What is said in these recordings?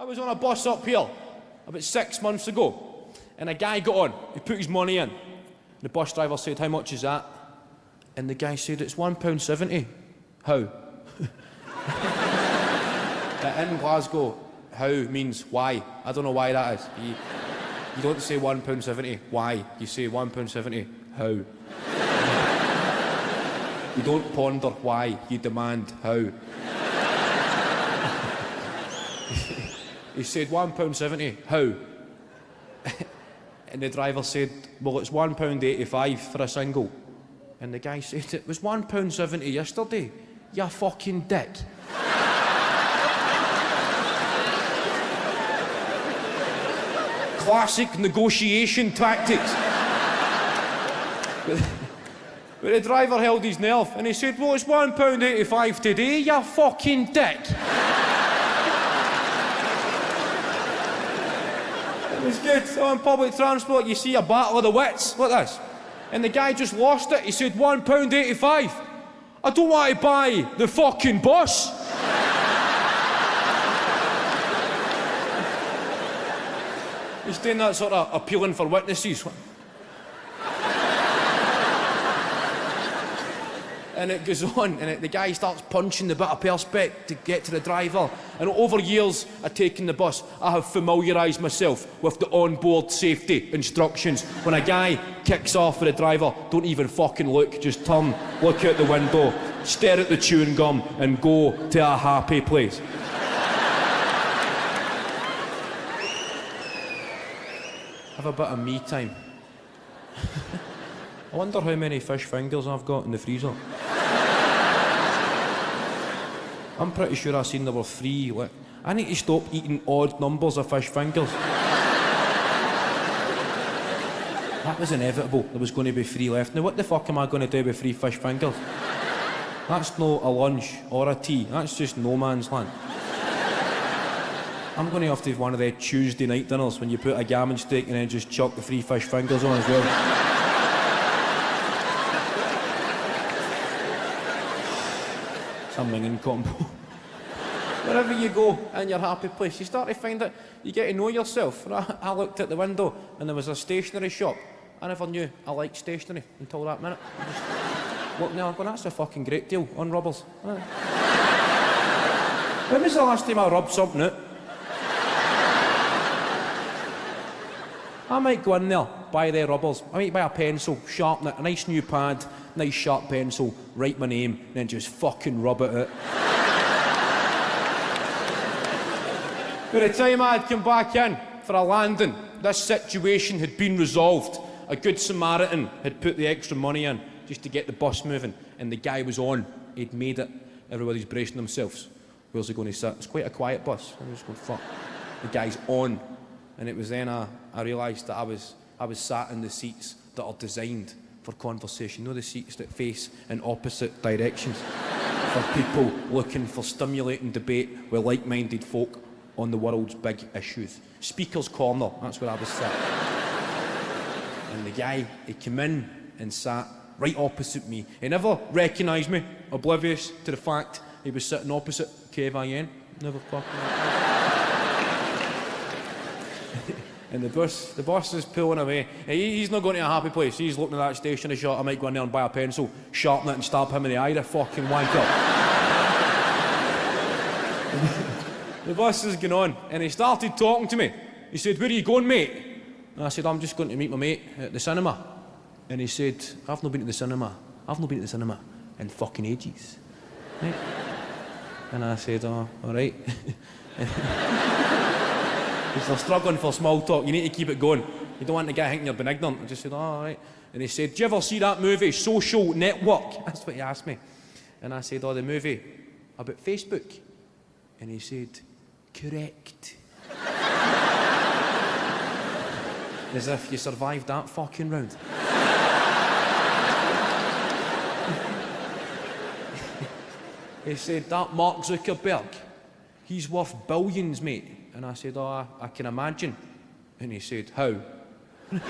was on a bus up here about 6 months ago, and a guy got on. He put his money in. The bus driver said, "How much is that?" And the guy said, "It's £1.70. How?" In Glasgow, how means why. I don't know why that is. You don't say £1.70, why. You say £1.70, how. You don't ponder why, you demand how. He said £1.70, how? And the driver said, "Well, it's £1.85 for a single." And the guy said, "It was £1.70 yesterday, you fucking dick." Classic negotiation tactics. But the driver held his nerve and he said, "Well, it's £1.85 today, you fucking dick." It was good. So on public transport, you see a battle of the wits like this. And the guy just lost it. He said, £1.85. I don't want to buy the fucking bus. He's doing that sort of appealing for witnesses. And it goes on, and the guy starts punching the bit of perspex to get to the driver. And over years of taking the bus, I have familiarised myself with the onboard safety instructions. When a guy kicks off with the driver, don't even fucking look, just turn, look out the window, stare at the chewing gum, and go to a happy place. Have a bit of me time. I wonder how many fish fingers I've got in the freezer. I'm pretty sure I seen there were 3. I need to stop eating odd numbers of fish fingers. That was inevitable. There was going to be 3 left. Now what the fuck am I going to do with 3 fish fingers? That's not a lunch or a tea. That's just no man's land. I'm going to have to have one of their Tuesday night dinners when you put a gammon steak and then just chuck the 3 fish fingers on as well. Something in combo. Wherever you go in your happy place, you start to find that you get to know yourself. I looked at the window and there was a stationery shop. I never knew I liked stationery until that minute. I just looked there and going, "That's a fucking great deal on rubbers." When was the last time I rubbed something out? I might go in there, buy their rubbers, I might buy a pencil, sharpen it, a nice new pad, nice sharp pencil, write my name, and then just fucking rub it out. By the time I'd come back in for a landing, this situation had been resolved. A good Samaritan had put the extra money in just to get the bus moving, and the guy was on. He'd made it. Everybody's bracing themselves. Where's he going to sit? It's quite a quiet bus. I'm just going, fuck. The guy's on. And it was then I realised that I was sat in the seats that are designed for conversation. You know, the seats that face in opposite directions for people looking for stimulating debate with like-minded folk on the world's big issues. Speaker's corner, that's where I was sat. And the guy, he came in and sat right opposite me. He never recognised me, oblivious to the fact he was sitting opposite KVN. Never fucking... And the bus is pulling away. He's not going to a happy place. He's looking at that stationery shop. I might go in there and buy a pencil, sharpen it and stab him in the eye, the fucking wanker. The bus is going on, and he started talking to me. He said, "Where are you going, mate?" And I said, "I'm just going to meet my mate at the cinema." And he said, I've not been to the cinema in fucking ages. Right? And I said, "Oh, all right." Because they're struggling for small talk. You need to keep it going. You don't want the guy thinking you're being ignorant. I just said, "Oh, all right." And he said, "Do you ever see that movie, Social Network?" That's what he asked me. And I said, "Oh, the movie about Facebook." And he said, "Correct." As if you survived that fucking round. He said, "That Mark Zuckerberg, he's worth billions, mate." And I said, "Oh, I can imagine." And he said, "How?" And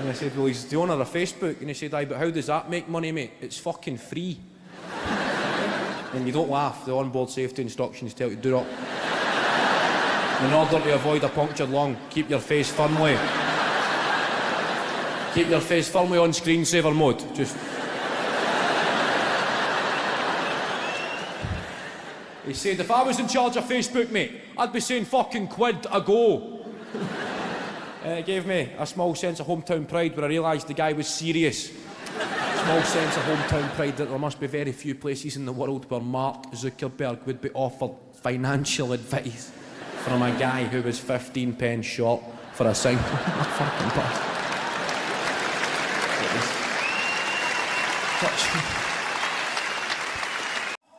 I said, "Well, he's the owner of Facebook." And he said, "Aye, but how does that make money, mate? It's fucking free." And you don't laugh. The onboard safety instructions tell you do not. In order to avoid a punctured lung, keep your face firmly. Keep your face firmly on screensaver mode. Just. He said, if I was in charge of Facebook, mate, I'd be saying fucking quid a go. It gave me a small sense of hometown pride when I realised the guy was serious. Small sense of hometown pride that there must be very few places in the world where Mark Zuckerberg would be offered financial advice from a guy who was 15 pence short for a single fucking bus.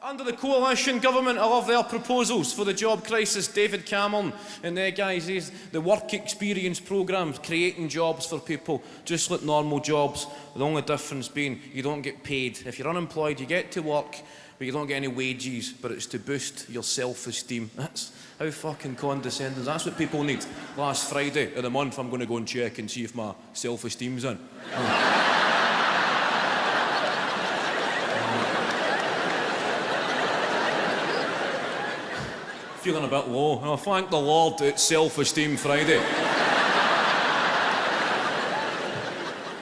Under the coalition government, I love their proposals for the job crisis. David Cameron and their guys, the work experience programmes, creating jobs for people, just like normal jobs. The only difference being you don't get paid. If you're unemployed, you get to work, but you don't get any wages, but it's to boost your self-esteem. That's how fucking condescending. That's what people need. Last Friday of the month, I'm going to go and check and see if my self-esteem's in. Feeling a bit low. Oh, thank the Lord it's Self-Esteem Friday.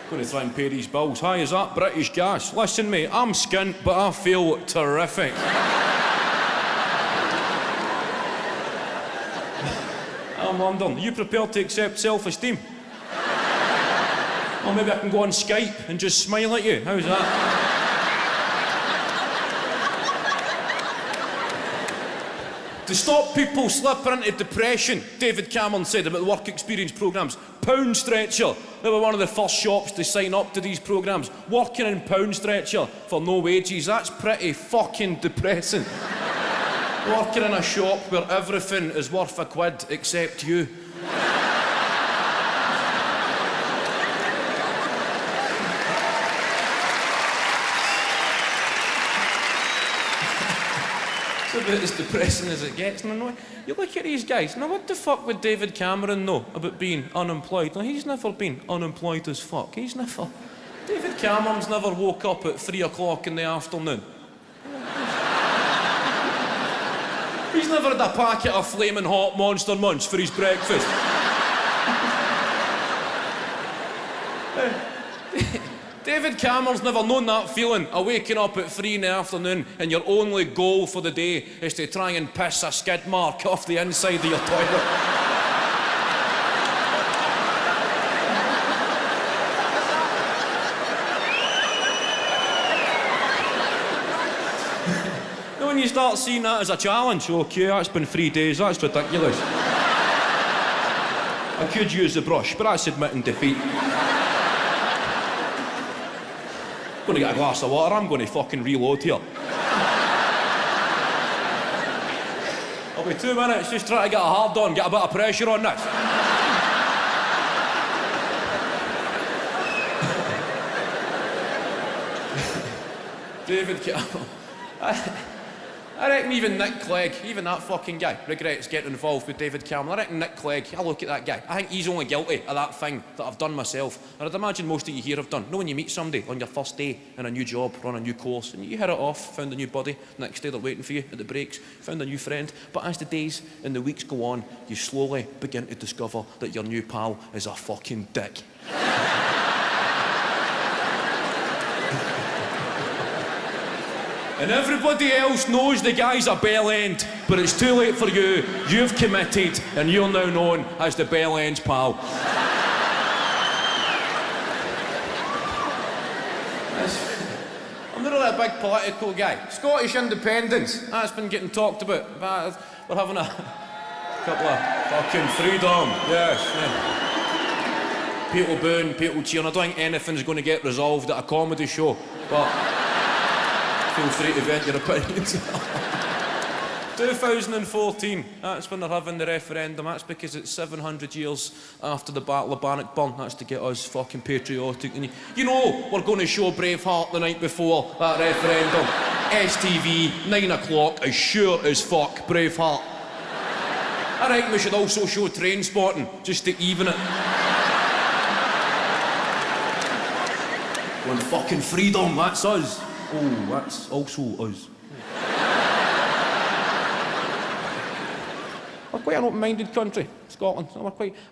Going to try and pay these bills. Hi, is that British Gas? Listen, mate, I'm skint, but I feel terrific. I'm wondering, are you prepared to accept self-esteem? Or maybe I can go on Skype and just smile at you. How's that? To stop people slipping into depression, David Cameron said about the work experience programmes, Pound Stretcher. They were one of the first shops to sign up to these programmes. Working in Pound Stretcher for no wages, that's pretty fucking depressing. Working in a shop where everything is worth a quid except you. It's about as depressing as it gets. And I know, you look at these guys, now what the fuck would David Cameron know about being unemployed? Now, he's never been unemployed as fuck. David Cameron's never woke up at 3 o'clock in the afternoon. He's never had a packet of flaming hot Monster Munch for his breakfast. David Cameron's never known that feeling of waking up at 3 in the afternoon and your only goal for the day is to try and piss a skid mark off the inside of your toilet. When you start seeing that as a challenge, okay, that's been 3 days, that's ridiculous. I could use the brush, but that's admitting defeat. I'm going to get a glass of water, I'm going to fucking reload here. I'll be 2 minutes, just try to get a hard on, get a bit of pressure on this. David Cameron. I reckon even Nick Clegg, even that fucking guy, regrets getting involved with David Cameron. I reckon Nick Clegg, I look at that guy, I think he's only guilty of that thing that I've done myself. And I'd imagine most of you here have done. You know when you meet somebody on your first day in a new job or on a new course, and you hit it off, found a new buddy, next day they're waiting for you at the breaks, found a new friend. But as the days and the weeks go on, you slowly begin to discover that your new pal is a fucking dick. And everybody else knows the guy's a bell end, but it's too late for you. You've committed, and you're now known as the bell end's pal. I'm not really a big political guy. Scottish independence, that's been getting talked about. We're having a couple of fucking freedom, yes. People booing, people cheering. I don't think anything's going to get resolved at a comedy show, but feel free to vent your opinions. 2014, that's when they're having the referendum. That's because it's 700 years after the Battle of Bannockburn. That's to get us fucking patriotic. And you know we're going to show Braveheart the night before that referendum. STV, 9 o'clock, as sure as fuck, Braveheart. I reckon we should also show Trainspotting, just to even it. Going fucking freedom, that's us. Oh, that's also us. quite an open-minded country, Scotland.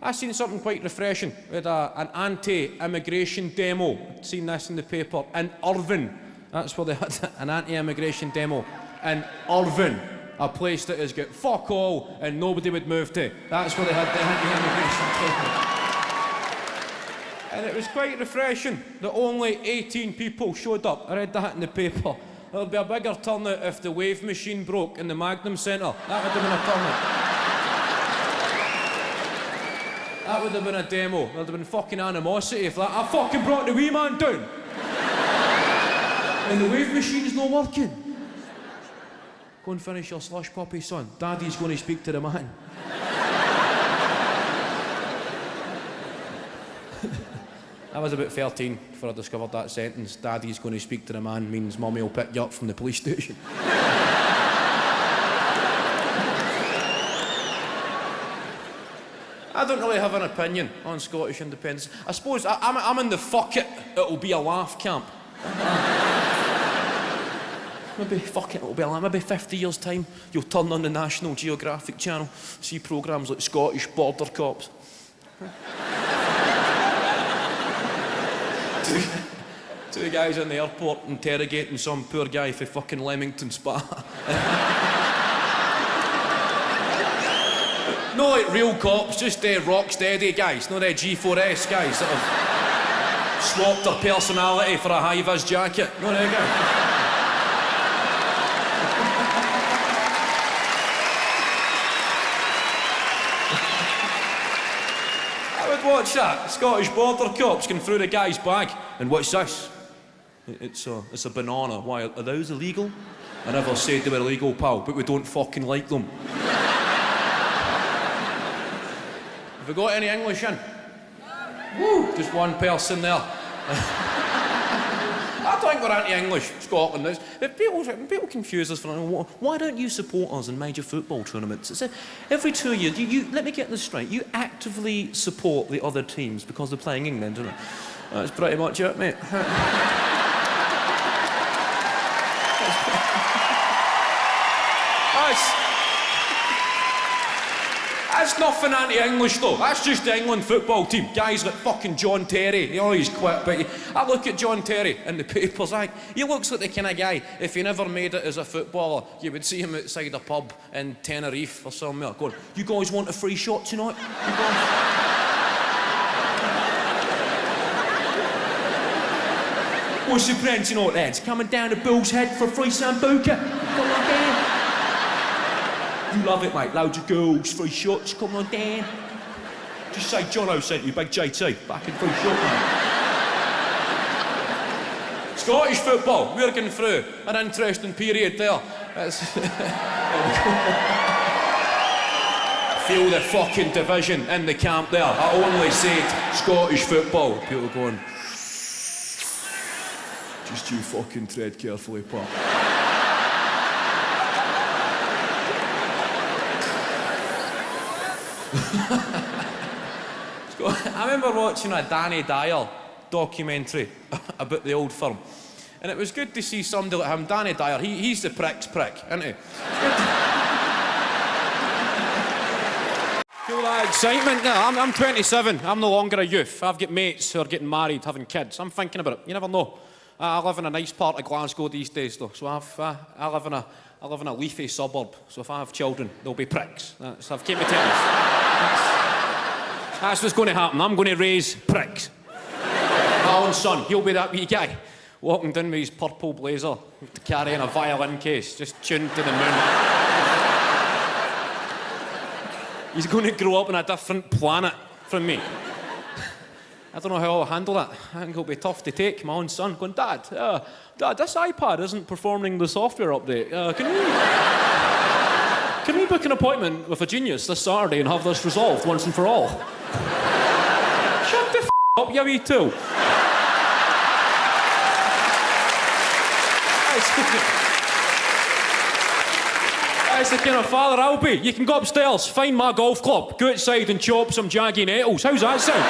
I seen something quite refreshing. We had an anti-immigration demo. I'd seen this in the paper in Irvine. That's where they had an anti-immigration demo in Irvine, a place that has got fuck all and nobody would move to. That's where they had the anti-immigration demo. And it was quite refreshing that only 18 people showed up. I read that in the paper. There'll be a bigger turnout if the wave machine broke in the Magnum Centre. That would have been a turnout. That would have been a demo. There'd have been fucking animosity if that. I fucking brought the wee man down. And the wave machine's not working. Go and finish your slush puppy, son. Daddy's going to speak to the man. I was about 13 before I discovered that sentence. Daddy's going to speak to the man means Mummy will pick you up from the police station. I don't really have an opinion on Scottish independence. I suppose I'm in the fuck it'll be a laugh camp. Maybe fuck it'll be a laugh. Maybe 50 years' time you'll turn on the National Geographic channel, see programmes like Scottish Border Cops. Two guys in the airport interrogating some poor guy for fucking Leamington Spa. No like real cops, just rock steady guys, no they G4S guys that have swapped their personality for a high-vis jacket. No they guys. Watch that. Scottish Border Cops going through the guy's bag. And what's this? It's a banana. Why, are those illegal? I never said they were illegal, pal, but we don't fucking like them. Have we got any English in? Woo! Just one person there. I don't think we're anti-English, Scotland. People confuse us for why don't you support us in major football tournaments? It's every 2 years, let me get this straight, you actively support the other teams because they're playing England, isn't it? That's pretty much it, mate. That's nothing anti-English though. That's just the England football team. Guys like fucking John Terry. He's quit, but I look at John Terry in the papers, he looks like the kind of guy, if he never made it as a footballer, you would see him outside a pub in Tenerife or somewhere going, you guys want a free shot tonight? You guys? What's the plan tonight, lads? Coming down to Bull's Head for a free sambuca? Come on down. You love it, mate. Loads of girls, free shots, come on down. Just say Jono sent you, big JT. Back in free shot, mate. Scottish football, we're going through an interesting period there. Feel the fucking division in the camp there. I only said Scottish football. People going, just you fucking tread carefully, pal. I remember watching a Danny Dyer documentary about the old firm, and it was good to see somebody like him. Danny Dyer, he's the prick's prick, isn't he? Feel that excitement now. I'm 27, I'm no longer a youth. I've got mates who are getting married, having kids. I'm thinking about it, you never know. I live in a nice part of Glasgow these days though, so I live in a leafy suburb, so if I have children, they'll be pricks. I've kept my tennis. That's what's going to happen. I'm going to raise pricks. My own son, he'll be that wee guy, walking down with his purple blazer, carrying a violin case, just tuned to the moon. He's going to grow up on a different planet from me. I don't know how I'll handle that. I think it'll be tough to take. My own son going, Dad, this iPad isn't performing the software update. Can we book an appointment with a genius this Saturday and have this resolved once and for all? Shut the up, you wee tool. That's the kind of father I'll be. You can go upstairs, find my golf club, go outside and chop some jaggy nettles. How's that sound?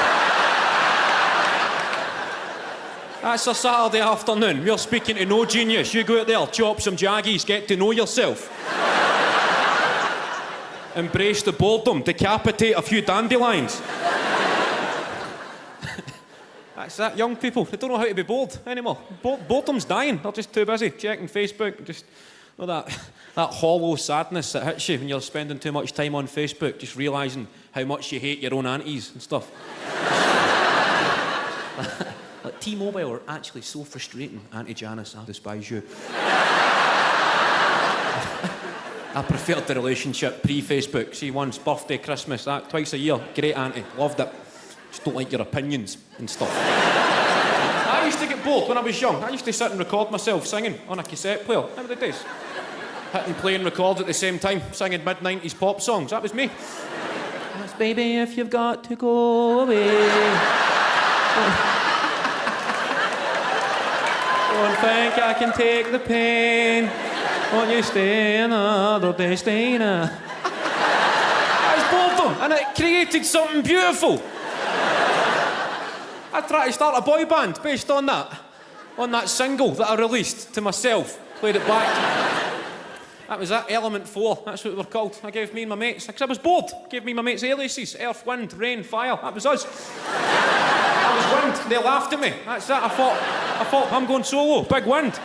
That's a Saturday afternoon. We're speaking to no genius. You go out there, chop some jaggies, get to know yourself. embrace the boredom, decapitate a few dandelions. That's that, young people. They don't know how to be bored anymore. Boredom's dying. They're just too busy checking Facebook. Just that hollow sadness that hits you when you're spending too much time on Facebook, just realising how much you hate your own aunties and stuff. Like T-Mobile are actually so frustrating. Auntie Janice, I despise you. I preferred the relationship pre-Facebook. See, once, birthday, Christmas, that twice a year. Great auntie, loved it. Just don't like your opinions and stuff. I used to get bored when I was young. I used to sit and record myself singing on a cassette player. Remember the days? Hit and play and record at the same time, singing mid-90s pop songs. That was me. Yes, baby, if you've got to go away. Don't think I can take the pain. Won't you stay another day, stay now? I was bored, and it created something beautiful. I tried to start a boy band based on that single that I released to myself, played it back. That was it, Element 4, that's what we were called. I gave me and my mates, because I was bored, gave me and my mates aliases, Earth, Wind, Rain, Fire, that was us. I was Wind, they laughed at me, that's it, I thought I'm going solo, Big Wind.